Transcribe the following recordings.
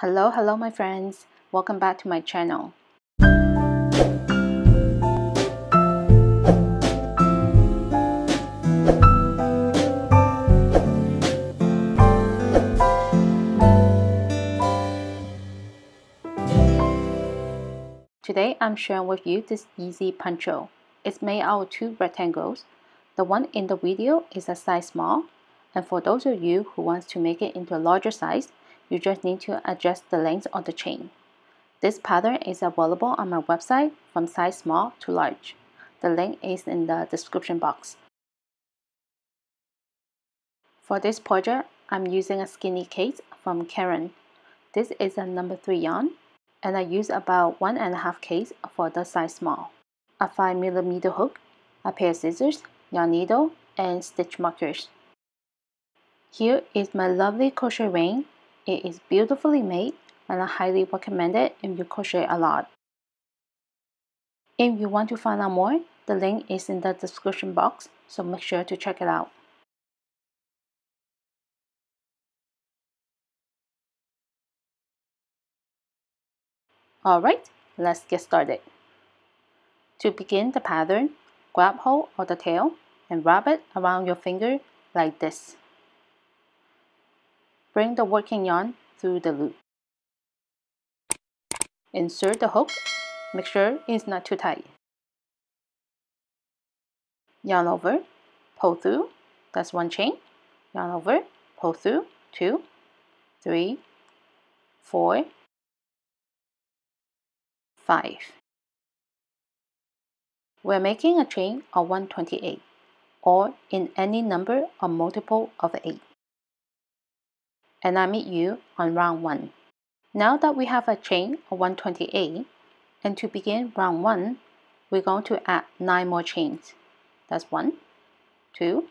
Hello my friends, welcome back to my channel. Today I'm sharing with you this easy poncho. It's made out of two rectangles. The one in the video is a size small, and for those of you who wants to make it into a larger size, you just need to adjust the length of the chain. This pattern is available on my website from size small to large. The link is in the description box. For this project, I'm using a skinny case from Karen. This is a number 3 yarn, and I use about 1.5 case for the size small, a 5mm hook, a pair of scissors, yarn needle, and stitch markers. Here is my lovely crochet ring. It is beautifully made, and I highly recommend it if you crochet a lot. If you want to find out more, the link is in the description box, so make sure to check it out. Alright, let's get started. To begin the pattern, grab hold of the tail and wrap it around your finger like this. Bring the working yarn through the loop. Insert the hook, make sure it's not too tight. Yarn over, pull through, that's one chain. Yarn over, pull through, 2, 3, 4, 5. We're making a chain of 128, or in any number or multiple of 8. And I meet you on round 1. Now that we have a chain of 128, and to begin round 1, we're going to add 9 more chains. That's 1, 2,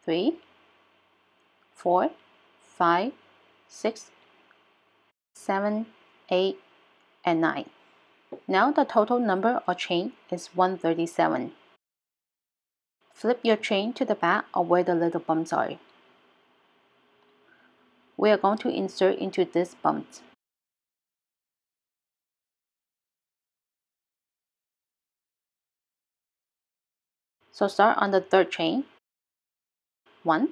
3, 4, 5, 6, 7, 8, and 9. Now the total number of chain is 137. Flip your chain to the back of where the little bumps are. We are going to insert into this bump. So start on the third chain. 1,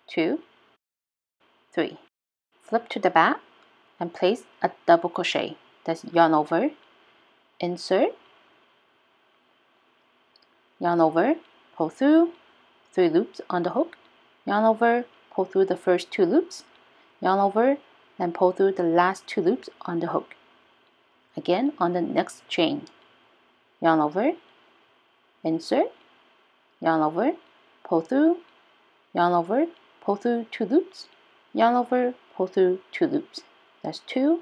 2, 3. Flip to the back and place a double crochet. That's yarn over, insert, yarn over, pull through, 3 loops on the hook, yarn over, pull through the first 2 loops, yarn over, and pull through the last 2 loops on the hook. Again on the next chain, yarn over, insert, yarn over, pull through, yarn over, pull through 2 loops, yarn over, pull through 2 loops. That's 2.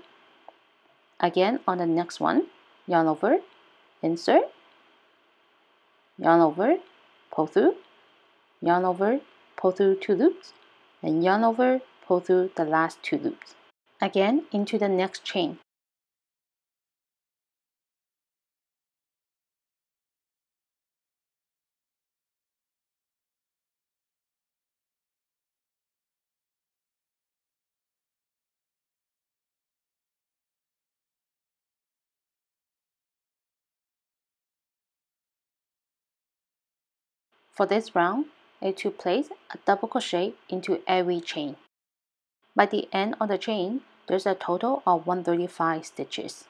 Again on the next one, yarn over, insert, yarn over, pull through, yarn over, pull through 2 loops, and yarn over, pull through the last 2 loops. Again into the next chain. For this round, is to place a double crochet into every chain. By the end of the chain, there's a total of 135 stitches,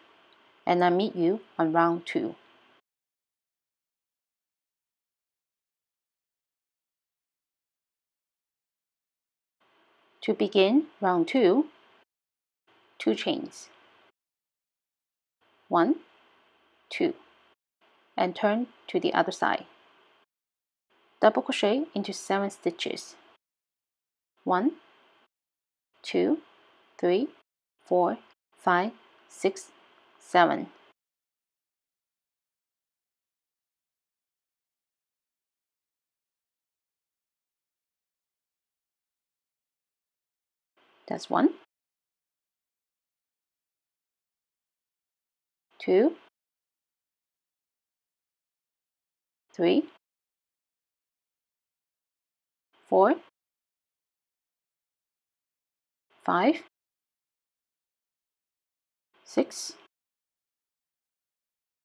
and I meet you on round 2. To begin round 2, 2 chains, 1, 2, and turn to the other side. Double crochet into 7 stitches, 1, 2, 3, 4, 5, 6, 7. That's 1, 2, 3, 4, 5, 6,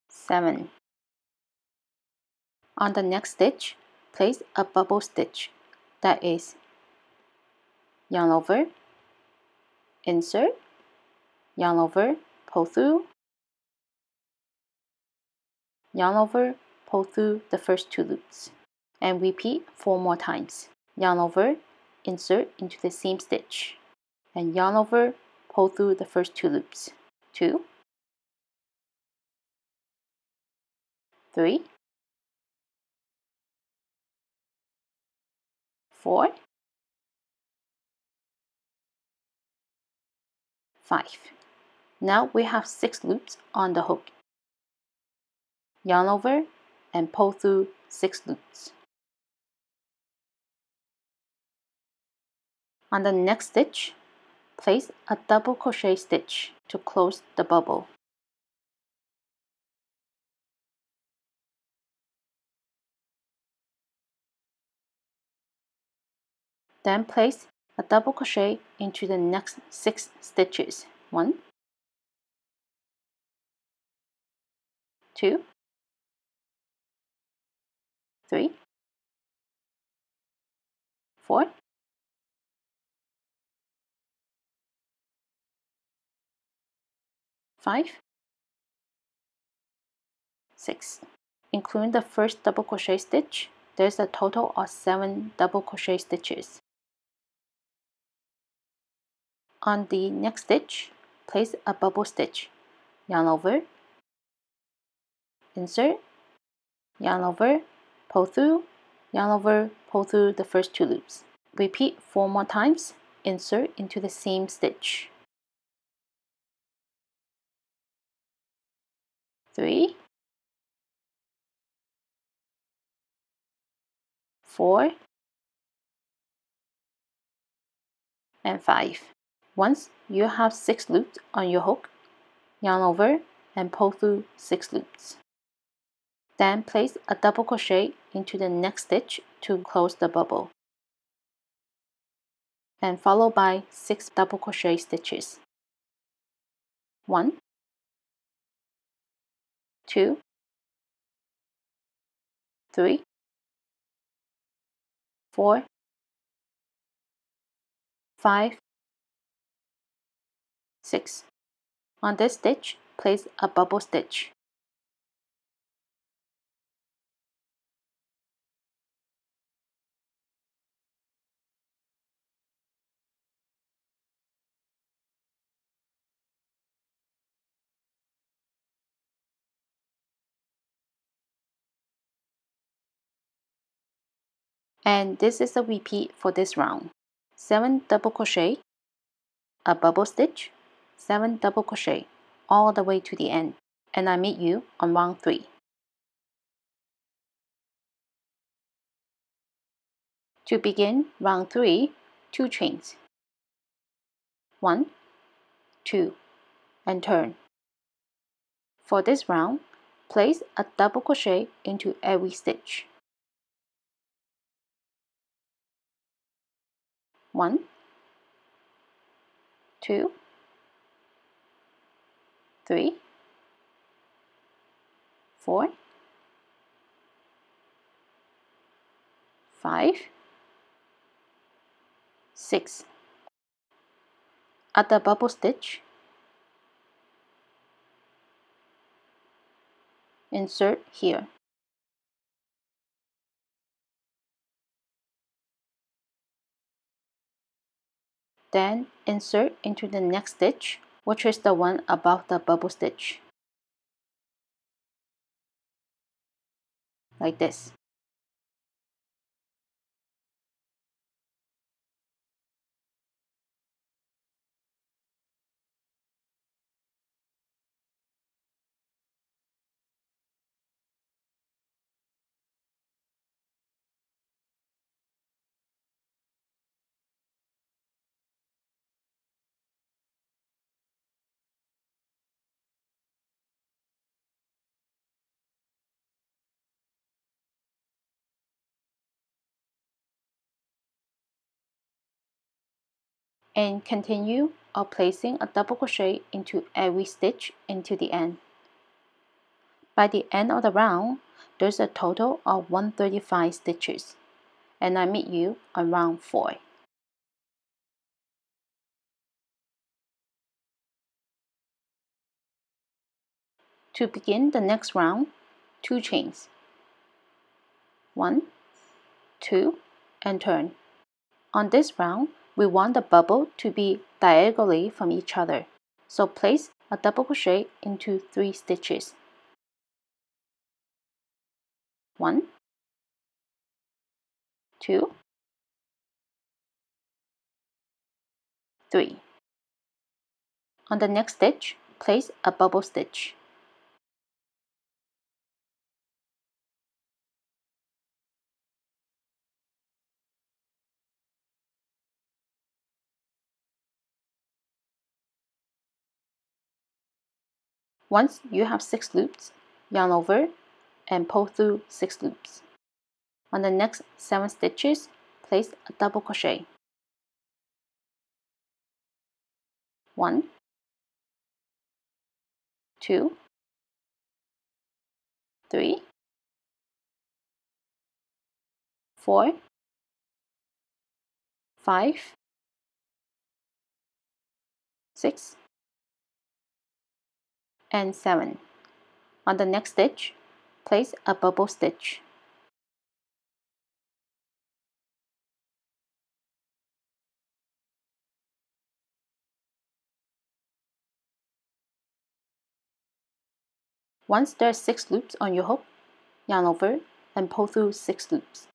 7. On the next stitch, place a bubble stitch, that is, yarn over, insert, yarn over, pull through, yarn over, pull through the first 2 loops, and repeat 4 more times. Yarn over, insert into the same stitch, and yarn over, pull through the first 2 loops. 2, 3, 4, 5. Now we have 6 loops on the hook. Yarn over and pull through 6 loops. On the next stitch, place a double crochet stitch to close the bubble. Then place a double crochet into the next 6 stitches. 1, 2, 3, 4, 5, 6. Including the first double crochet stitch, there's a total of 7 double crochet stitches. On the next stitch, place a bubble stitch. Yarn over, insert, yarn over, pull through, yarn over, pull through the first 2 loops. Repeat 4 more times, insert into the same stitch. 3, 4, and 5. Once you have 6 loops on your hook, yarn over and pull through 6 loops. Then place a double crochet into the next stitch to close the bubble, and follow by 6 double crochet stitches. 1, 2, 3, 4, 5, 6. On this stitch, place a bubble stitch. And this is a repeat for this round. 7 double crochet, a bubble stitch, 7 double crochet, all the way to the end. And I meet you on round 3. To begin round 3, 2 chains. 1, 2, and turn. For this round, place a double crochet into every stitch. 1, 2, 3, 4, 5, 6. At the bubble stitch, insert here. Then insert into the next stitch, which is the one above the bubble stitch, like this. and continue of placing a double crochet into every stitch into the end. By the end of the round, there's a total of 135 stitches, and I meet you on round 4. To begin the next round, 2 chains. 1, 2, and turn. On this round, we want the bubble to be diagonally from each other, so place a double crochet into 3 stitches. 1, 2, 3. On the next stitch, place a bubble stitch. Once you have 6 loops, yarn over and pull through 6 loops. On the next 7 stitches, place a double crochet. 1, 2, 3, 4, 5, 6, and 7. On the next stitch, place a bubble stitch. Once there are 6 loops on your hook, yarn over and pull through 6 loops.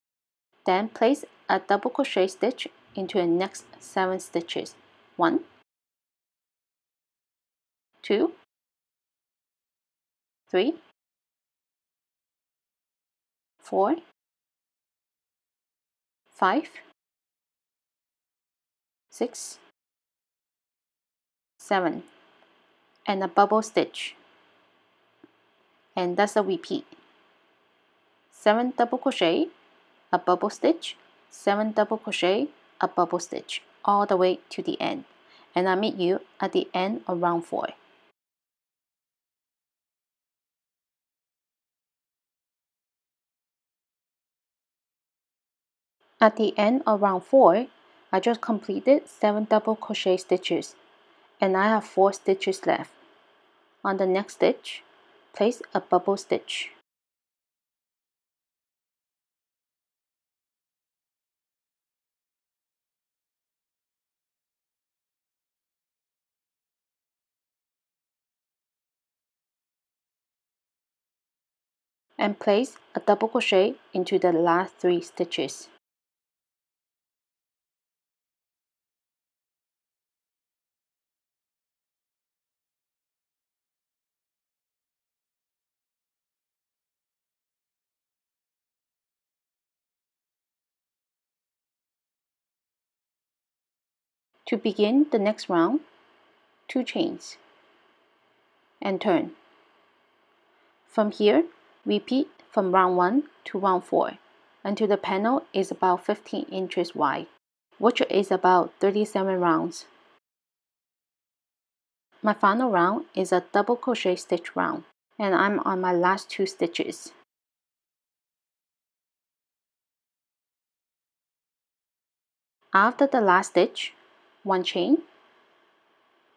Then place a double crochet stitch into the next 7 stitches. 1, 2, 3, 4, 5, 6, 7, and a bubble stitch. And that's a repeat. 7 double crochet, a bubble stitch, 7 double crochet, a bubble stitch, all the way to the end. And I'll meet you at the end of round 4. At the end of round 4, I just completed 7 double crochet stitches, and I have 4 stitches left. On the next stitch, place a bubble stitch. And place a double crochet into the last 3 stitches. To begin the next round, 2 chains and turn. From here, repeat from round 1 to round 4 until the panel is about 15 inches wide, which is about 37 rounds. My final round is a double crochet stitch round, and I'm on my last 2 stitches. After the last stitch, 1 chain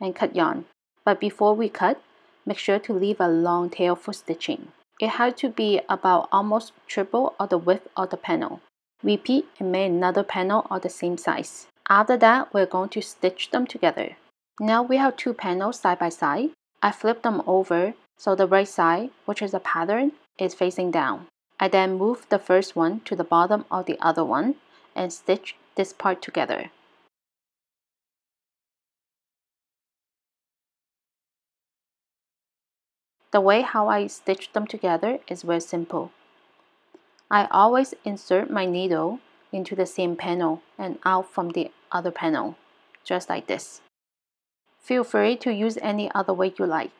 and cut yarn. But before we cut, make sure to leave a long tail for stitching. It had to be about almost triple of the width of the panel. Repeat and make another panel of the same size. After that, we're going to stitch them together. Now we have 2 panels side by side. I flip them over so the right side, which is a pattern, is facing down. I then move the first one to the bottom of the other one and stitch this part together. The way how I stitch them together is very simple. I always insert my needle into the same panel and out from the other panel, just like this. Feel free to use any other way you like.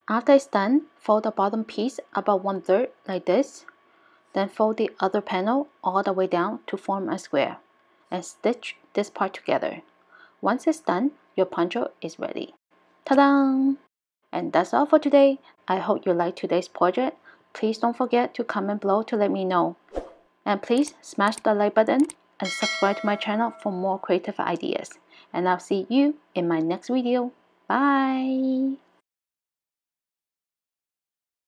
After it's done, fold the bottom piece about 1/3 like this. Then fold the other panel all the way down to form a square and stitch this part together. Once it's done, your poncho is ready. Ta-da! And that's all for today. I hope you liked today's project. Please don't forget to comment below to let me know. And please smash the like button and subscribe to my channel for more creative ideas. And I'll see you in my next video. Bye!